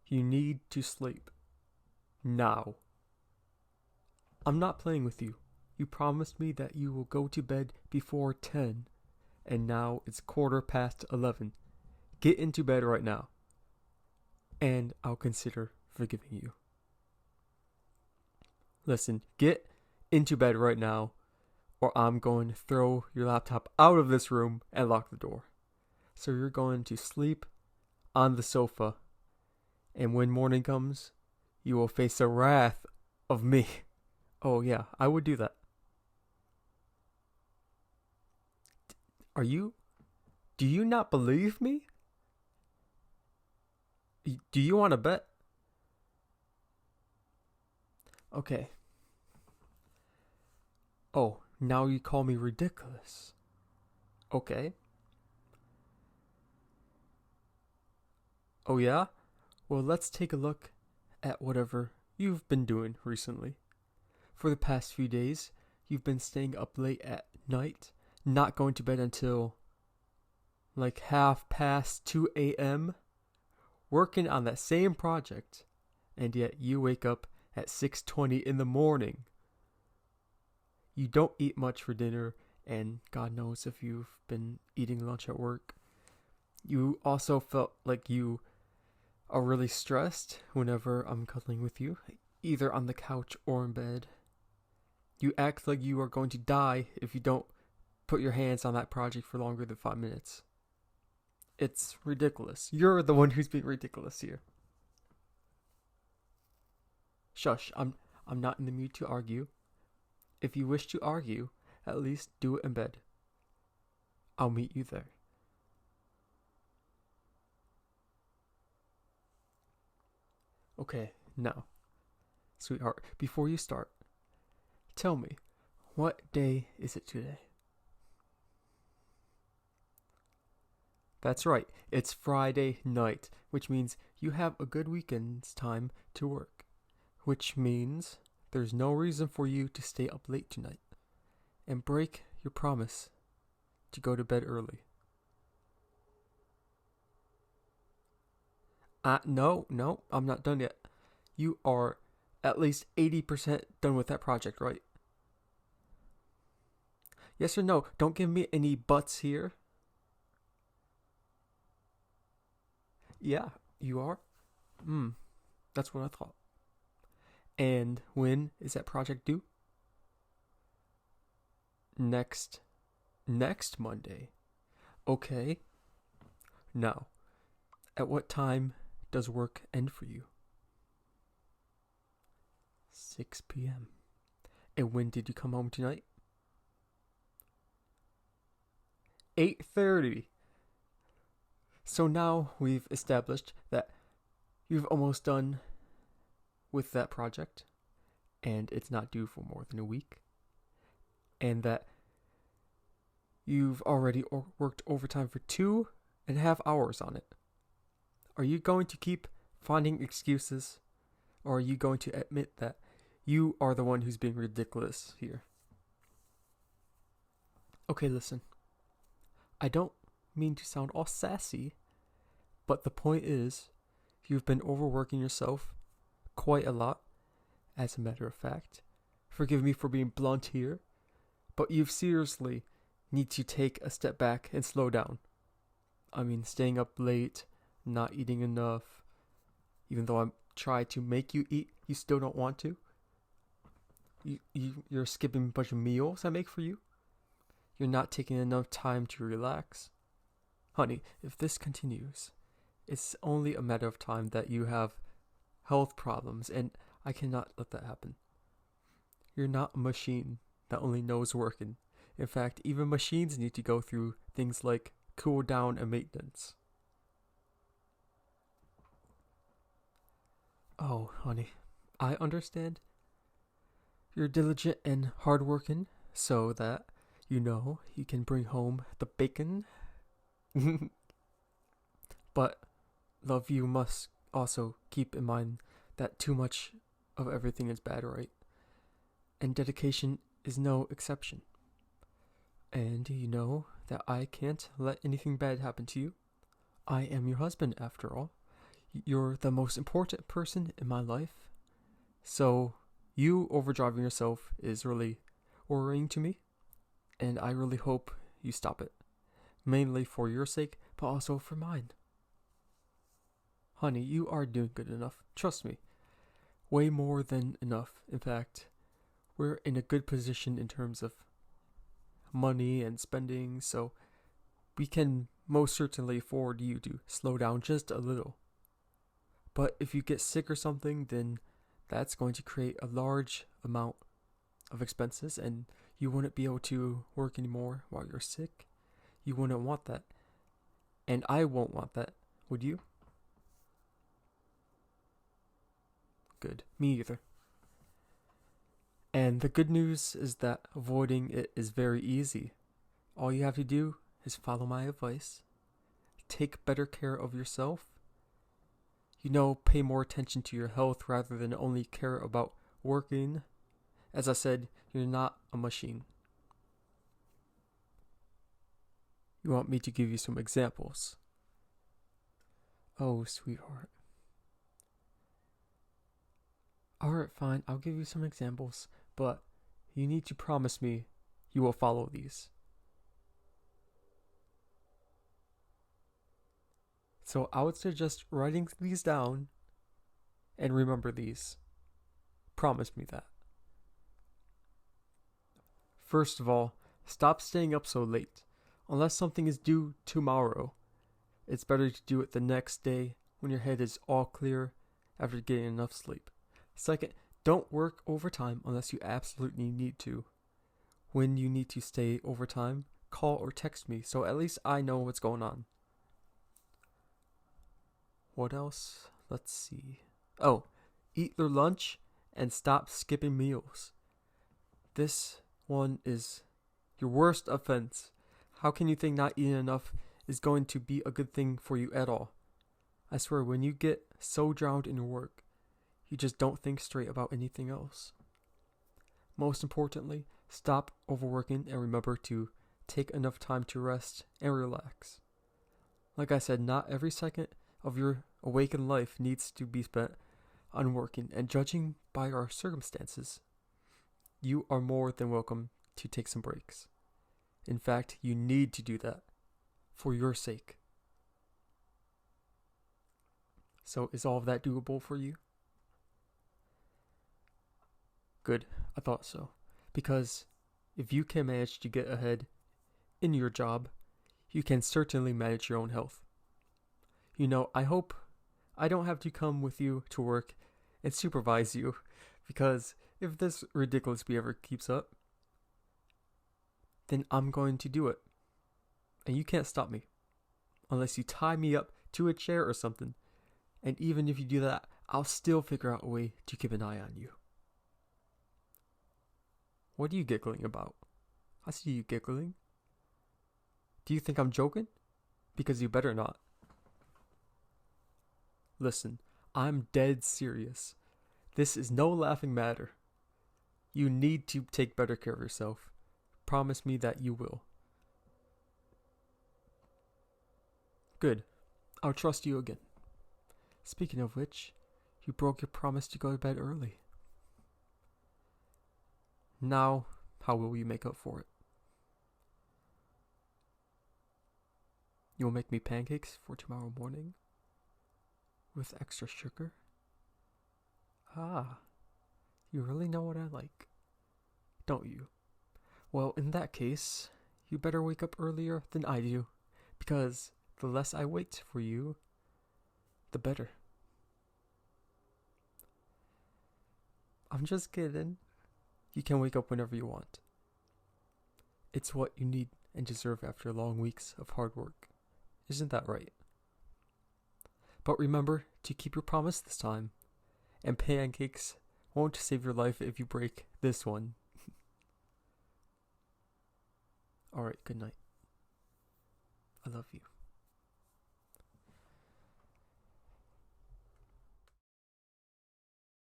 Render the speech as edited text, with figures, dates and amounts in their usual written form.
You need to sleep. Now. I'm not playing with you. You promised me that you will go to bed before 10, and now it's 11:15. Get into bed right now, and I'll consider forgiving you. Listen, get into bed right now, or I'm going to throw your laptop out of this room and lock the door. So you're going to sleep on the sofa, and when morning comes, you will face the wrath of me. Oh, yeah, I would do that. Do you not believe me? Do you want to bet? Okay. Oh, now you call me ridiculous. Okay. Oh, yeah? Well, let's take a look at whatever you've been doing recently. For the past few days, you've been staying up late at night, not going to bed until like 2 a.m., working on that same project, and yet you wake up at 6:20 in the morning. You don't eat much for dinner, and God knows if you've been eating lunch at work. You also felt like you are really stressed whenever I'm cuddling with you, either on the couch or in bed. You act like you are going to die if you don't put your hands on that project for longer than 5 minutes. It's ridiculous. You're the one who's being ridiculous here. Shush, I'm not in the mood to argue. If you wish to argue, at least do it in bed. I'll meet you there. Okay, now, sweetheart, before you start, tell me, what day is it today? That's right, it's Friday night, which means you have a good weekend's time to work. Which means there's no reason for you to stay up late tonight and break your promise to go to bed early. No, I'm not done yet. You are at least 80% done with that project, right? Yes or no? Don't give me any buts here. Yeah, you are? That's what I thought. And when is that project due? Next Monday. Okay. Now, at what time does work end for you? 6 p.m. And when did you come home tonight? 8:30. So now we've established that you've almost done with that project, and it's not due for more than a week, and that you've already worked overtime for 2.5 hours on it. Are you going to keep finding excuses, or are you going to admit that you are the one who's being ridiculous here? Okay, listen. I don't mean to sound all sassy, but the point is, you've been overworking yourself quite a lot, as a matter of fact. Forgive me for being blunt here, but you seriously need to take a step back and slow down. I mean, staying up late, not eating enough, even though I'm trying to make you eat, you still don't want to. You're skipping a bunch of meals I make for you. You're not taking enough time to relax. Honey, if this continues, it's only a matter of time that you have health problems, and I cannot let that happen. You're not a machine that only knows working. In fact, even machines need to go through things like cool down and maintenance. Oh, honey, I understand. You're diligent and hardworking, so that you can bring home the bacon. But, love, you must also keep in mind that too much of everything is bad, right? And dedication is no exception. And you know that I can't let anything bad happen to you. I am your husband, after all. You're the most important person in my life. So you overdriving yourself is really worrying to me. And I really hope you stop it. Mainly for your sake, but also for mine. Honey, you are doing good enough. Trust me. Way more than enough. In fact, we're in a good position in terms of money and spending, so we can most certainly afford you to slow down just a little. But if you get sick or something, then that's going to create a large amount of expenses, and you wouldn't be able to work anymore while you're sick. You wouldn't want that. And I won't want that. Would you? Good. Me either. And the good news is that avoiding it is very easy. All you have to do is follow my advice. Take better care of yourself. Pay more attention to your health rather than only care about working. As I said, you're not a machine. You want me to give you some examples? Oh, sweetheart. Alright, fine, I'll give you some examples, but you need to promise me you will follow these. So I would suggest writing these down and remember these. Promise me that. First of all, stop staying up so late. Unless something is due tomorrow, it's better to do it the next day when your head is all clear after getting enough sleep. Second, don't work overtime unless you absolutely need to. When you need to stay overtime, call or text me so at least I know what's going on. What else? Let's see. Oh, eat your lunch and stop skipping meals. This one is your worst offense. How can you think not eating enough is going to be a good thing for you at all? I swear, when you get so drowned in your work, you just don't think straight about anything else. Most importantly, stop overworking and remember to take enough time to rest and relax. Like I said, not every second of your awakened life needs to be spent on working, and judging by our circumstances, you are more than welcome to take some breaks. In fact, you need to do that for your sake. So is all of that doable for you? Good, I thought so. Because if you can manage to get ahead in your job, you can certainly manage your own health. I hope I don't have to come with you to work and supervise you, because if this ridiculous behavior keeps up, then I'm going to do it. And you can't stop me. Unless you tie me up to a chair or something. And even if you do that, I'll still figure out a way to keep an eye on you. What are you giggling about? I see you giggling. Do you think I'm joking? Because you better not. Listen, I'm dead serious. This is no laughing matter. You need to take better care of yourself. Promise me that you will. Good. I'll trust you again. Speaking of which, you broke your promise to go to bed early. Now, how will you make up for it? You'll make me pancakes for tomorrow morning? With extra sugar? Ah, you really know what I like, don't you? Well, in that case, you better wake up earlier than I do, because the less I wait for you, the better. I'm just kidding. You can wake up whenever you want. It's what you need and deserve after long weeks of hard work. Isn't that right? But remember to keep your promise this time. And pancakes won't save your life if you break this one. Alright, good night. I love you.